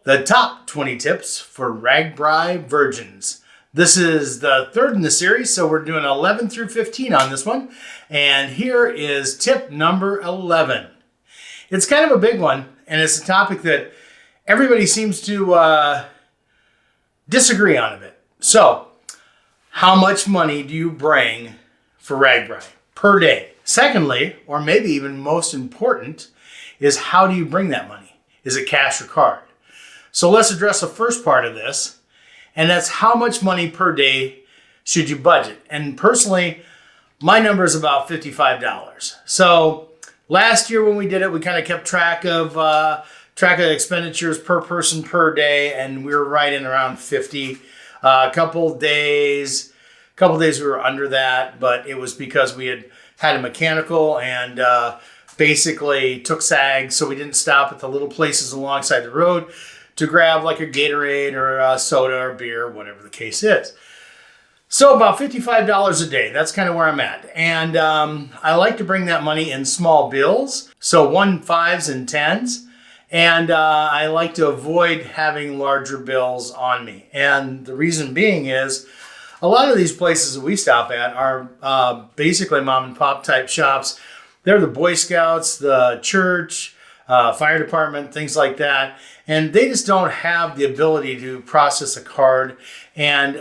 The top 20 tips for RAGBRAI Virgins. This is the third in the series, so we're doing 11 through 15 on this one. And here is tip number 11. It's kind of a big one, and it's a topic that everybody seems to disagree on a bit. So, how much money do you bring for RAGBRAI per day? Secondly, or maybe even most important, is how do you bring that money? Is it cash or card? So let's address the first part of this, and that's how much money per day should you budget? And personally, my number is about $55. So last year when we did it, we kind of kept track of expenditures per person per day, and we were right in around 50. A couple days we were under that, but it was because we had a mechanical and basically took sags, so we didn't stop at the little places alongside the road to grab like a Gatorade or a soda or beer, whatever the case is. So about $55 a day, that's kind of where I'm at. And I like to bring that money in small bills, so 1, 5s, and 10s. And I like to avoid having larger bills on me. And the reason being is a lot of these places that we stop at are basically mom and pop type shops. They're the Boy Scouts, the church, fire department, things like that. And they just don't have the ability to process a card. And,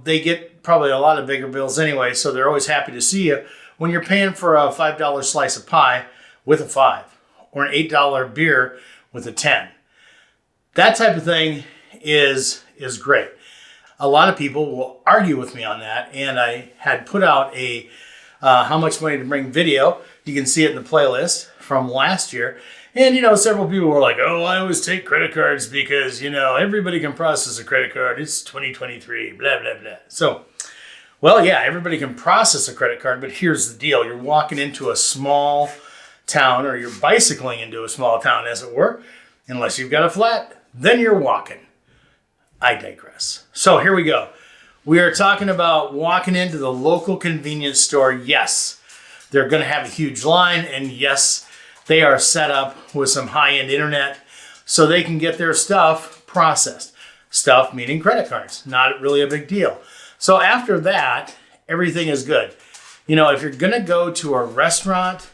they get probably a lot of bigger bills anyway, so they're always happy to see you when you're paying for a $5 slice of pie with a 5 or an $8 beer with a 10. That type of thing is great. A lot of people will argue with me on that, and I had put out a how much money to bring video. You can see it in the playlist from last year. And, several people were like, oh, I always take credit cards because, everybody can process a credit card. It's 2023, blah, blah, blah. So, well, yeah, everybody can process a credit card, but here's the deal. You're walking into a small town, or you're bicycling into a small town, as it were. Unless you've got a flat, then you're walking. I digress. So here we go. We are talking about walking into the local convenience store. Yes, they're going to have a huge line, and yes, they are set up with some high-end internet so they can get their stuff processed. Stuff meaning credit cards. Not really a big deal. So after that, everything is good. If you're going to go to a restaurant,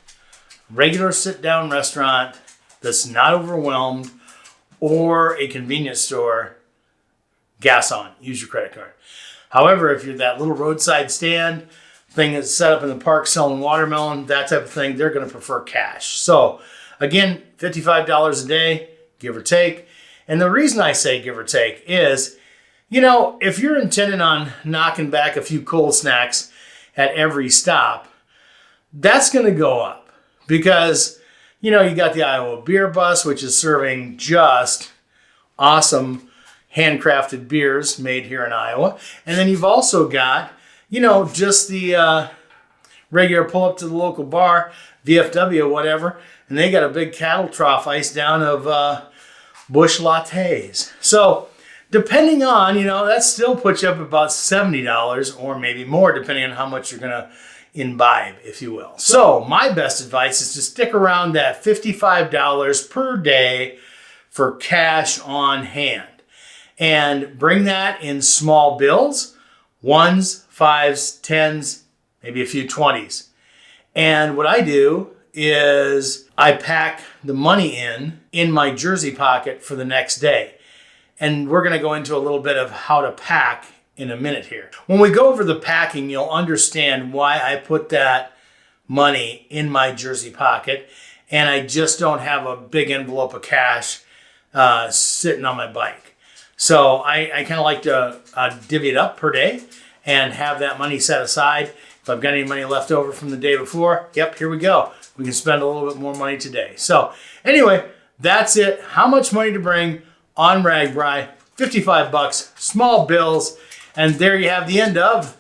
regular sit-down restaurant that's not overwhelmed, or a convenience store, gas on. Use your credit card. However, if you're that little roadside stand thing that's set up in the park selling watermelon, that type of thing, they're going to prefer cash. So again, $55 a day, give or take. And the reason I say give or take is, if you're intending on knocking back a few cold snacks at every stop, that's going to go up because, you got the Iowa Beer Bus, which is serving just awesome handcrafted beers made here in Iowa. And then you've also got, just the regular pull up to the local bar, VFW, whatever, and they got a big cattle trough ice down of Busch lattes. So depending on, that still puts you up about $70 or maybe more, depending on how much you're going to imbibe, if you will. So my best advice is to stick around that $55 per day for cash on hand. And bring that in small bills, 1s, 5s, 10s, maybe a few 20s. And what I do is I pack the money in my jersey pocket for the next day. And we're going to go into a little bit of how to pack in a minute here. When we go over the packing, you'll understand why I put that money in my jersey pocket and I just don't have a big envelope of cash sitting on my bike. So I kind of like to divvy it up per day and have that money set aside. If I've got any money left over from the day before, yep, here we go. We can spend a little bit more money today. So anyway, that's it. How much money to bring on RAGBRAI? $55, small bills. And there you have the end of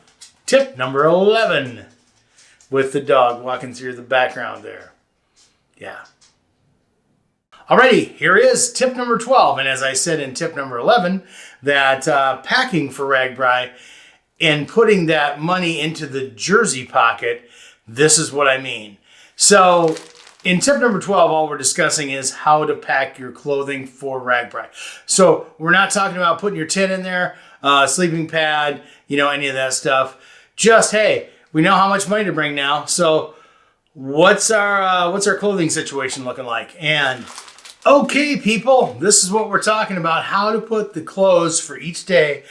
tip number 11 with the dog walking through the background there. Yeah. Alrighty, here is tip number 12. And as I said in tip number 11, that packing for RAGBRAI and putting that money into the jersey pocket, this is what I mean. So In tip number 12, all we're discussing is how to pack your clothing for RAGBRAI. So we're not talking about putting your tent in there, sleeping pad, any of that stuff. Just, hey, we know how much money to bring now. So what's our clothing situation looking like? And okay, people, this is what we're talking about, how to put the clothes for each day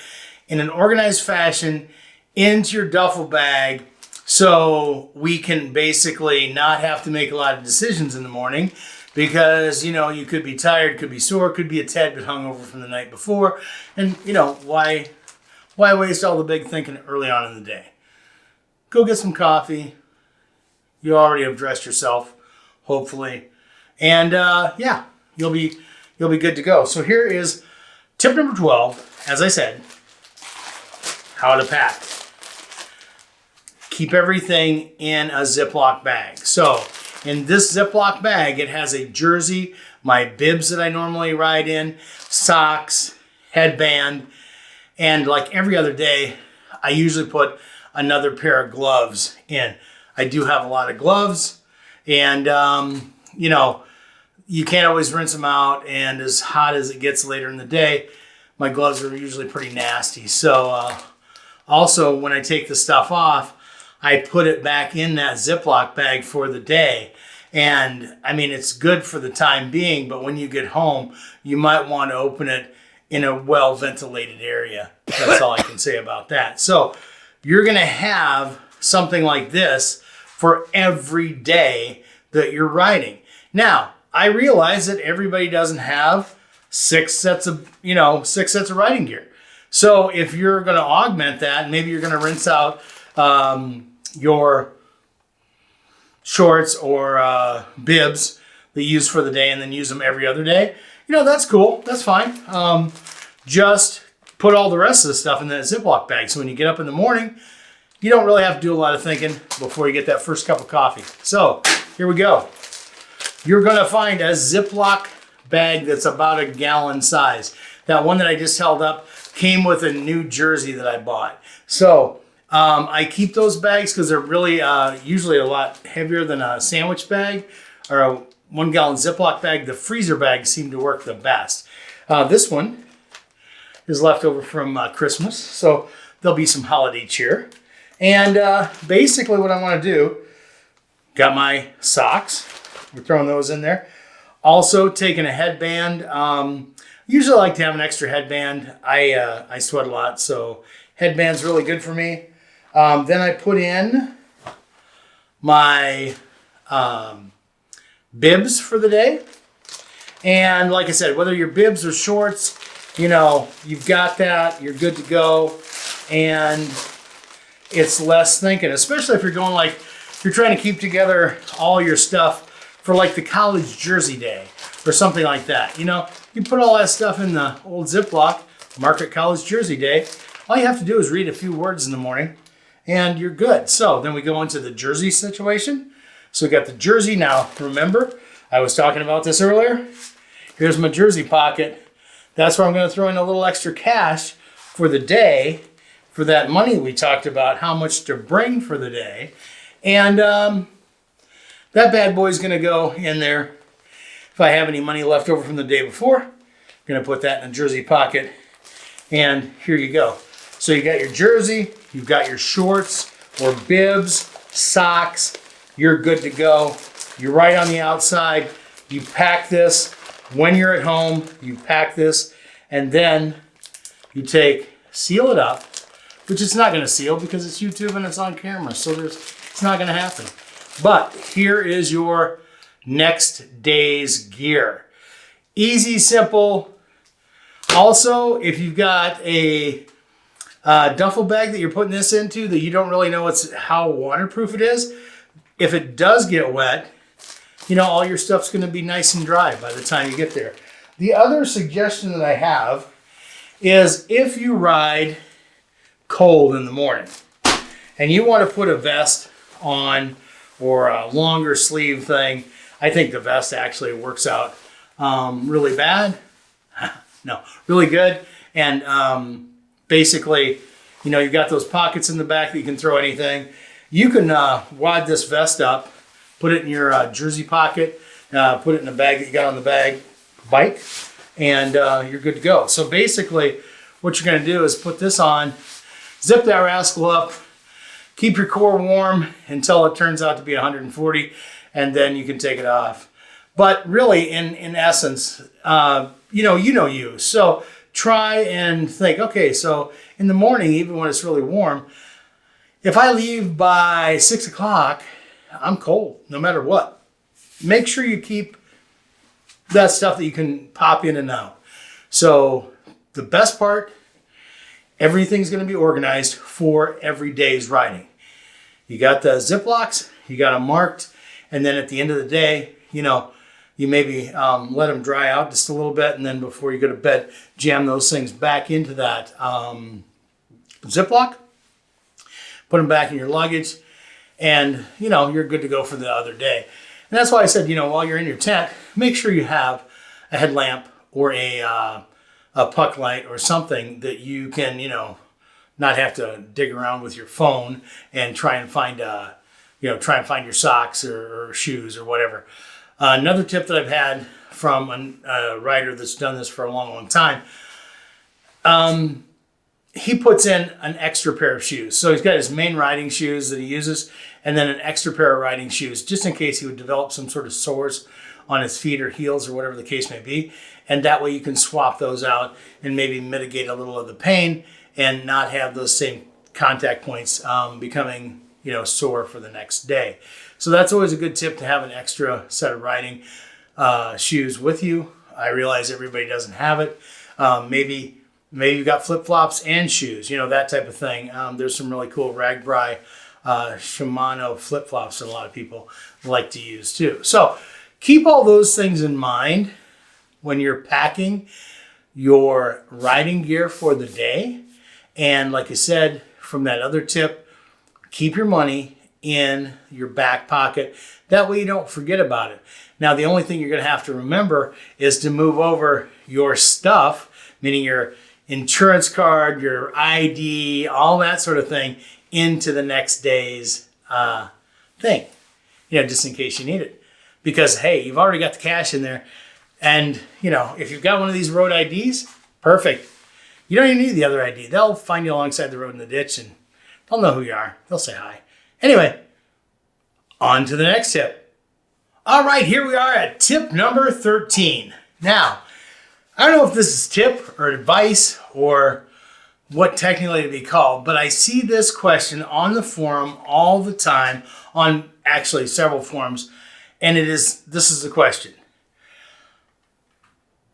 in an organized fashion into your duffel bag, so we can basically not have to make a lot of decisions in the morning because, you could be tired, could be sore, could be a tad bit hungover from the night before. And, why waste all the big thinking early on in the day? Go get some coffee. You already have dressed yourself, hopefully. And, you'll be good to go. So here is tip number 12, as I said, how to pack. Keep everything in a Ziploc bag. So in this Ziploc bag, it has a jersey, my bibs that I normally ride in, socks, headband, and like every other day, I usually put another pair of gloves in. I do have a lot of gloves, and you can't always rinse them out, and as hot as it gets later in the day, my gloves are usually pretty nasty. So also when I take the stuff off, I put it back in that Ziploc bag for the day. And I mean, it's good for the time being, but when you get home, you might want to open it in a well-ventilated area. That's all I can say about that. So you're going to have something like this for every day that you're riding. Now, I realize that everybody doesn't have six sets of riding gear. So if you're going to augment that, maybe you're going to rinse out your shorts or bibs that you use for the day and then use them every other day. That's cool. That's fine. Just put all the rest of the stuff in that Ziploc bag. So when you get up in the morning, you don't really have to do a lot of thinking before you get that first cup of coffee. So here we go. You're going to find a Ziploc bag that's about a gallon size. That one that I just held up came with a new jersey that I bought. So I keep those bags because they're really usually a lot heavier than a sandwich bag or a 1 gallon Ziploc bag. The freezer bags seem to work the best. This one is left over from Christmas, so there'll be some holiday cheer. And basically what I want to do, got my socks. We're throwing those in there. Also taking a headband. Usually I like to have an extra headband. I sweat a lot, so headband's really good for me. Then I put in my bibs for the day. And like I said, whether your bibs or shorts, you've got that, you're good to go. And it's less thinking, especially if you're going if you're trying to keep together all your stuff for like the college jersey day or something like that. You put all that stuff in the old Ziploc, mark it college jersey day. All you have to do is read a few words in the morning and you're good. So then we go into the jersey situation. So we got the jersey. Now, remember, I was talking about this earlier. Here's my jersey pocket. That's where I'm going to throw in a little extra cash for the day, for that money we talked about, how much to bring for the day. And that bad boy's going to go in there. If I have any money left over from the day before, I'm going to put that in a jersey pocket. And here you go. So you got your jersey, you've got your shorts or bibs, socks, you're good to go. You're right on the outside. You pack this when you're at home, you pack this, and then you seal it up, which it's not going to seal because it's YouTube and it's on camera, so it's not going to happen. But here is your next day's gear. Easy, simple. Also, if you've got a duffel bag that you're putting this into that you don't really know how waterproof it is, if it does get wet, all your stuff's going to be nice and dry by the time you get there. The other suggestion that I have is if you ride cold in the morning and you want to put a vest on or a longer sleeve thing, I think the vest actually works out really bad. No, really good. And basically, you've got those pockets in the back that you can throw anything. You can wad this vest up put it in your jersey pocket, put it in the bag that you got on the bike, and you're good to go. So basically, what you're going to do is put this on, zip that rascal up, keep your core warm until it turns out to be 140, and then you can take it off. But really, in essence, you know you. So try and think, okay, so in the morning, even when it's really warm, if I leave by 6 o'clock, I'm cold, no matter what. Make sure you keep that stuff that you can pop in and out. So the best part, everything's going to be organized for every day's riding. You got the Ziplocs, you got them marked, and then at the end of the day, you maybe let them dry out just a little bit, and then before you go to bed, jam those things back into that Ziploc, put them back in your luggage, and you're good to go for the other day. And that's why I said, while you're in your tent, make sure you have a headlamp or a puck light or something that you can, not have to dig around with your phone and try and find your socks or shoes or whatever. Another tip that I've had from a rider that's done this for a long, long time, he puts in an extra pair of shoes. So he's got his main riding shoes that he uses, and then an extra pair of riding shoes, just in case he would develop some sort of sores on his feet or heels or whatever the case may be. And that way you can swap those out and maybe mitigate a little of the pain and not have those same contact points becoming sore for the next day. So that's always a good tip, to have an extra set of riding shoes with you. I realize everybody doesn't have it. Maybe you've got flip-flops and shoes, that type of thing. There's some really cool RAGBRAI Shimano flip-flops that a lot of people like to use too. So keep all those things in mind when you're packing your riding gear for the day. And like I said, from that other tip, keep your money in your back pocket. That way you don't forget about it. Now, the only thing you're going to have to remember is to move over your stuff, meaning your insurance card, your ID, all that sort of thing, into the next day's thing, just in case you need it. Because, hey, you've already got the cash in there. And, if you've got one of these road IDs, perfect. You don't even need the other ID. They'll find you alongside the road in the ditch, and they'll know who you are. They'll say hi. Anyway, on to the next tip. All right, here we are at tip number 13. Now, I don't know if this is tip or advice or what technically to be called, but I see this question on the forum all the time, on actually several forums, and this is the question.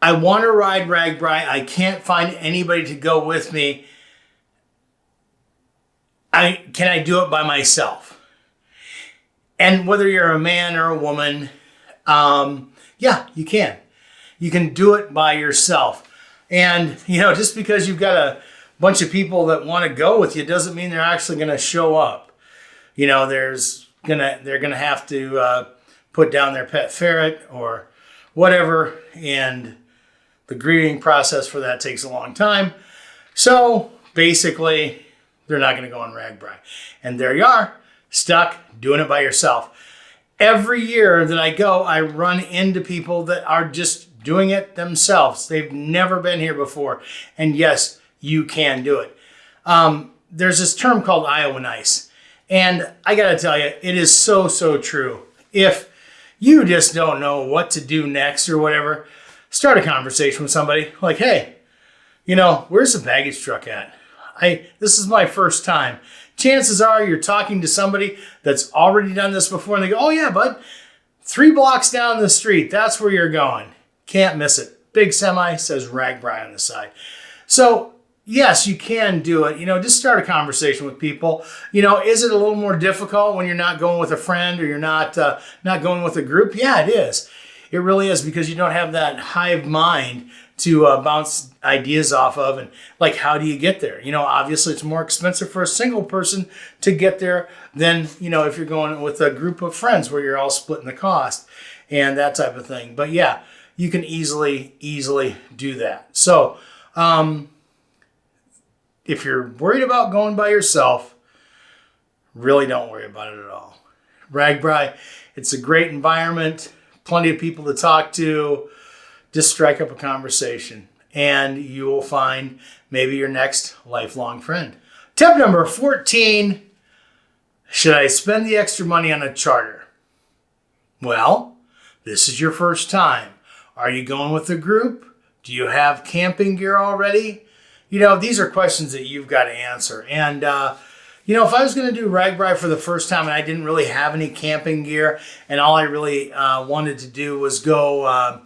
I want to ride RAGBRAI. I can't find anybody to go with me. Can I do it by myself? And whether you're a man or a woman, yeah, you can. You can do it by yourself. And, just because you've got a bunch of people that want to go with you doesn't mean they're actually going to show up. They're going to have to put down their pet ferret or whatever, and the grieving process for that takes a long time. So basically, they're not going to go on RAGBRAI. And there you are, stuck doing it by yourself. Every year that I go, I run into people that are just doing it themselves. They've never been here before. And yes, you can do it. There's this term called Iowa Nice. And I got to tell you, it is so, so true. If you just don't know what to do next or whatever, start a conversation with somebody like, hey, where's the baggage truck at? This is my first time. Chances are you're talking to somebody that's already done this before, and they go, oh yeah, bud, 3 blocks down the street, that's where you're going. Can't miss it. Big semi, says RAGBRAI on the side. So yes, you can do it. Just start a conversation with people. Is it a little more difficult when you're not going with a friend or you're not going with a group? Yeah, it is. It really is, because you don't have that hive mind to bounce ideas off of. And like, how do you get there? Obviously it's more expensive for a single person to get there than, if you're going with a group of friends where you're all splitting the cost and that type of thing. But yeah, you can easily do that. So if you're worried about going by yourself, really don't worry about it at all. RAGBRAI It's a great environment, plenty of people to talk to. Just strike up a conversation and you will find maybe your next lifelong friend. Tip number 14, should I spend the extra money on a charter? Well, this is your first time. Are you going with a group? Do you have camping gear already? These are questions that you've got to answer. And, if I was going to do RAGBRAI for the first time and I didn't really have any camping gear and all I really wanted to do was go out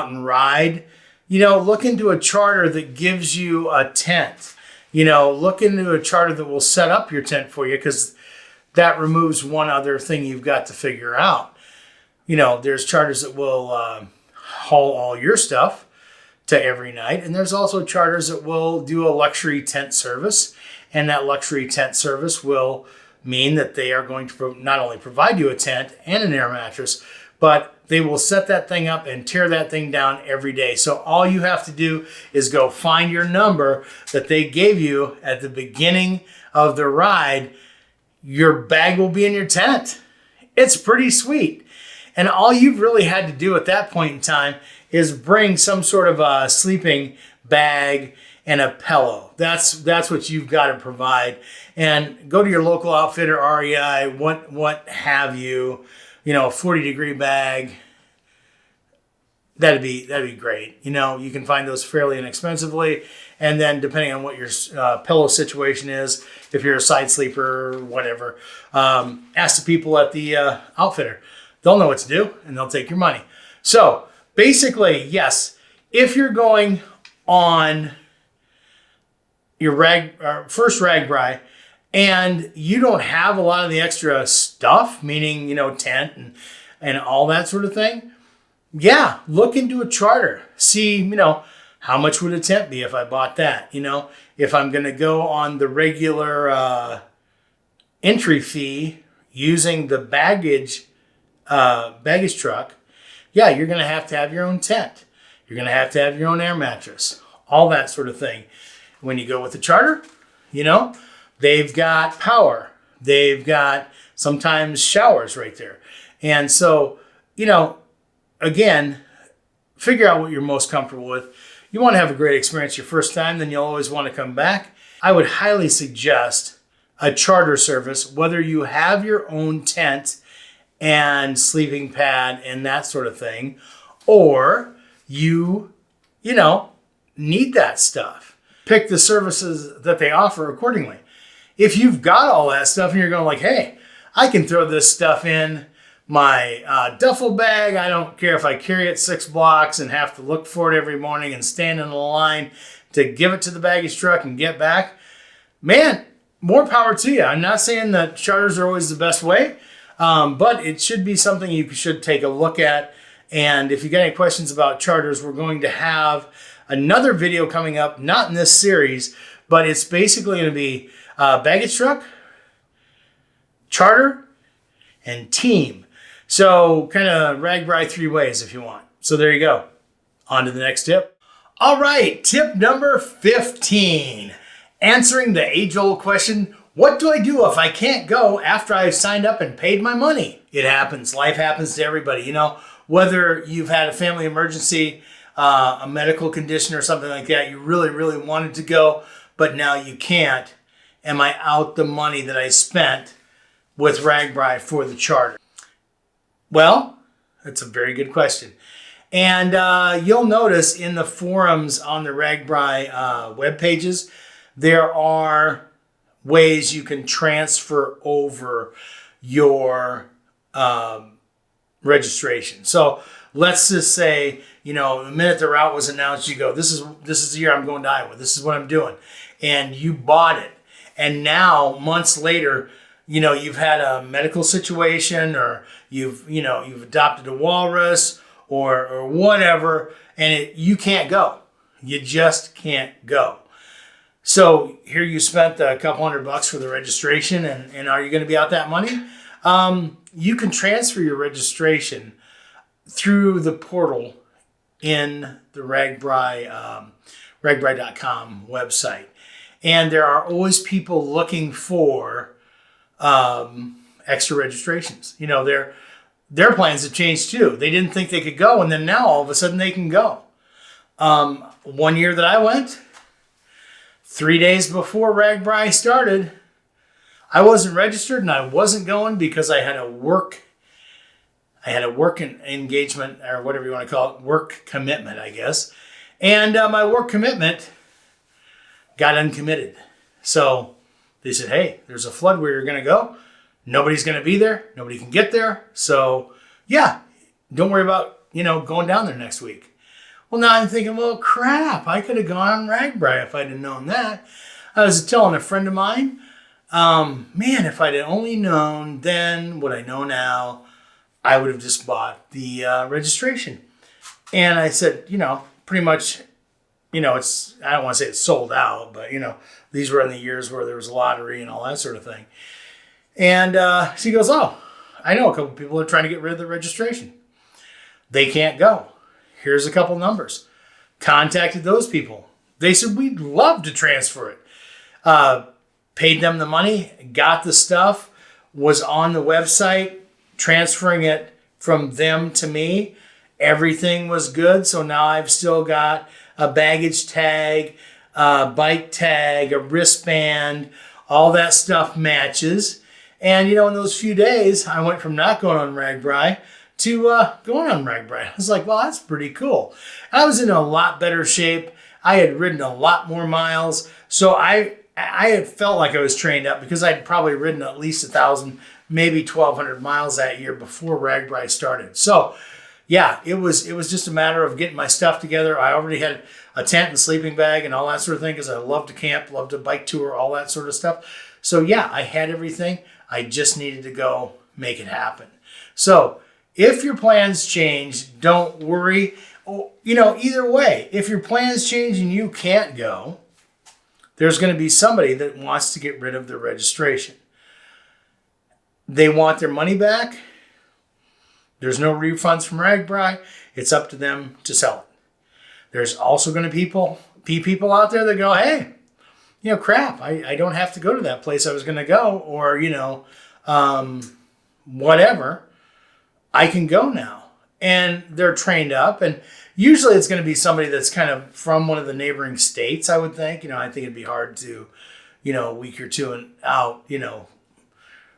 and ride, look into a charter that gives you a tent. Look into a charter that will set up your tent for you, because that removes one other thing you've got to figure out. There's charters that will haul all your stuff to every night, and there's also charters that will do a luxury tent service, and that luxury tent service will mean that they are going to not only provide you a tent and an air mattress, but they will set that thing up and tear that thing down every day. So all you have to do is go find your number that they gave you at the beginning of the ride. Your bag will be in your tent. It's pretty sweet. And all you've really had to do at that point in time is bring some sort of a sleeping bag and a pillow. That's what you've got to provide. And go to your local outfitter, REI, what have you. A 40-degree bag. That'd be great. You can find those fairly inexpensively. And then depending on what your pillow situation is, if you're a side sleeper or whatever, ask the people at the outfitter. They'll know what to do and they'll take your money. So basically, yes, if you're going on your first RAGBRAI and you don't have a lot of the extra stuff, meaning, tent and all that sort of thing, yeah, look into a charter. See, how much would a tent be if I bought that? If I'm going to go on the regular entry fee using the baggage truck, yeah, you're going to have your own tent. You're going to have your own air mattress, all that sort of thing. When you go with the charter, they've got power. They've got sometimes showers right there. And so, again, figure out what you're most comfortable with. You want to have a great experience your first time, then you'll always want to come back. I would highly suggest a charter service, whether you have your own tent and sleeping pad and that sort of thing, or you need that stuff. Pick the services that they offer accordingly. If you've got all that stuff and you're going like, hey, I can throw this stuff in my duffel bag. I don't care if I carry it 6 blocks and have to look for it every morning and stand in a line to give it to the baggage truck and get back. Man, more power to you. I'm not saying that charters are always the best way, but it should be something you should take a look at. And if you got any questions about charters, we're going to have another video coming up, not in this series, but it's basically going to be baggage truck, charter, and team. So kind of RAGBRAI 3 ways if you want. So there you go. On to the next tip. All right, tip number 15. Answering the age-old question, what do I do if I can't go after I've signed up and paid my money? It happens. Life happens to everybody. Whether you've had a family emergency, a medical condition or something like that, you really, really wanted to go, but now you can't. Am I out the money that I spent with RAGBRAI for the charter? Well, that's a very good question. And you'll notice in the forums on the RAGBRAI web pages, there are ways you can transfer over your registration. So let's just say, the minute the route was announced, you go, this is the year I'm going to Iowa. This is what I'm doing. And you bought it. And now, months later, you've had a medical situation, or you've adopted a walrus or whatever, and you can't go. You just can't go. So here you spent a couple $100 for the registration, and are you going to be out that money? You can transfer your registration through the portal in the RAGBRAI, RAGBRAI.com website. And there are always people looking for extra registrations. You know, their plans have changed too. They didn't think they could go, and then now all of a sudden they can go. One year that I went, 3 days before RAGBRAI started, I wasn't registered and I wasn't going because I had a work engagement, or whatever you want to call it, work commitment, I guess. And my work commitment got uncommitted. So they said, hey, there's a flood where you're going to go. Nobody's going to be there. Nobody can get there. So yeah, don't worry about, going down there next week. Well, now I'm thinking, well, crap, I could have gone on RAGBRAI if I'd have known that. I was telling a friend of mine, man, if I'd only known then what I know now, I would have just bought the registration. And I said, pretty much, I don't want to say it's sold out, but, these were in the years where there was a lottery and all that sort of thing. And she goes, oh, I know a couple people are trying to get rid of the registration. They can't go. Here's a couple numbers. Contacted those people. They said, we'd love to transfer it. Paid them the money, got the stuff, was on the website, transferring it from them to me. Everything was good. So now I've still got a baggage tag, a bike tag, a wristband, all that stuff matches. And, in those few days, I went from not going on RAGBRAI to going on RAGBRAI. I was like, well, that's pretty cool. I was in a lot better shape. I had ridden a lot more miles. So I had felt like I was trained up because I'd probably ridden at least 1,000, maybe 1,200 miles that year before RAGBRAI started. So yeah, it was just a matter of getting my stuff together. I already had a tent and sleeping bag and all that sort of thing because I love to camp, love to bike tour, all that sort of stuff. So yeah, I had everything. I just needed to go make it happen. So if your plans change, don't worry. Either way, if your plans change and you can't go, there's going to be somebody that wants to get rid of their registration. They want their money back. There's no refunds from RAGBRAI. It's up to them to sell it. There's also going to be people out there that go, hey, crap, I don't have to go to that place I was going to go, or, whatever. I can go now. And they're trained up. And usually it's going to be somebody that's kind of from one of the neighboring states, I would think. I think it'd be hard to, a week or two and out,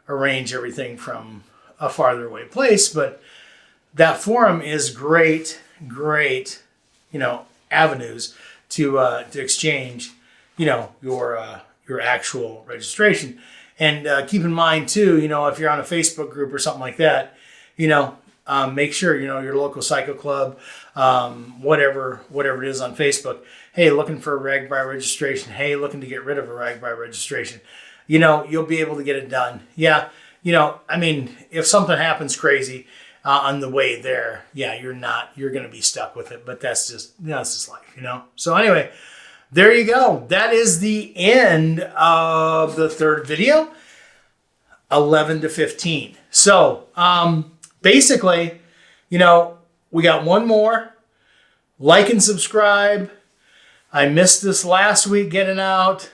arrange everything from a farther away place. But that forum is great, avenues to exchange, your actual registration. And keep in mind too, if you're on a Facebook group or something like that, make sure, your local cycle club, whatever it is on Facebook. Hey, looking for a RAGBRAI registration. Hey, looking to get rid of a RAGBRAI registration. You'll be able to get it done. Yeah. If something happens crazy on the way there, yeah, you're going to be stuck with it, but that's just life, So anyway, there you go. That is the end of the third video, 11 to 15. So, basically, we got one more. Like and subscribe. I missed this last week getting out.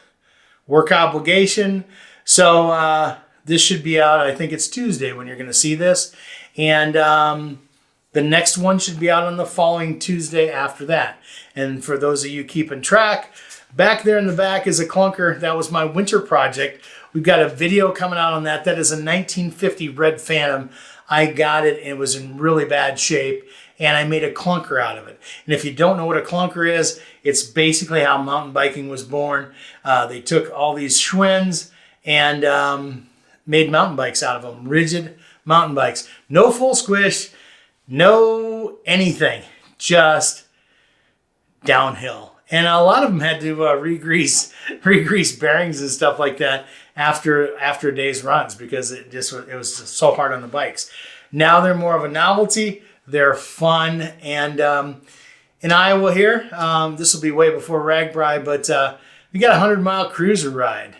Work obligation. So this should be out, I think it's Tuesday when you're going to see this. And the next one should be out on the following Tuesday after that. And for those of you keeping track, back there in the back is a clunker. That was my winter project. We've got a video coming out on that. That is a 1950 Red Phantom. I got it and it was in really bad shape, and I made a clunker out of it. And if you don't know what a clunker is, it's basically how mountain biking was born. They took all these Schwinn's and made mountain bikes out of them, rigid mountain bikes. No full squish, no anything, just downhill. And a lot of them had to re-grease bearings and stuff like that after days runs because it was just so hard on the bikes. Now they're more of a novelty. They're fun. And in Iowa here, this will be way before RAGBRAI, but we got a 100-mile cruiser ride.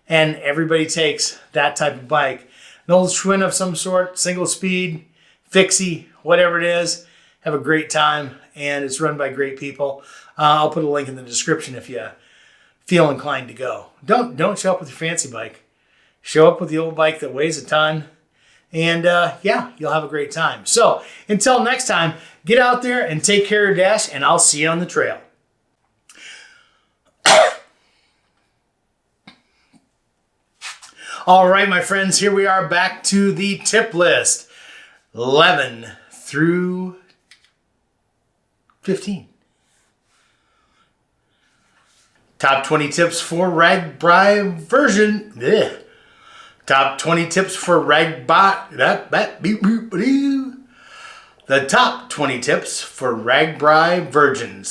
And everybody takes that type of bike. An old Schwinn of some sort, single speed, fixie, whatever it is. Have a great time. And it's run by great people. I'll put a link in the description if you feel inclined to go. Don't show up with your fancy bike. Show up with the old bike that weighs a ton. And yeah, you'll have a great time. So until next time, get out there and take care of your dash, and I'll see you on the trail. All right, my friends, here we are back to the tip list. 11 through 15. Top 20 tips for RAGBRAI version. Ugh. Top 20 tips for RAGBRAI. The top 20 tips for RAGBRAI virgins.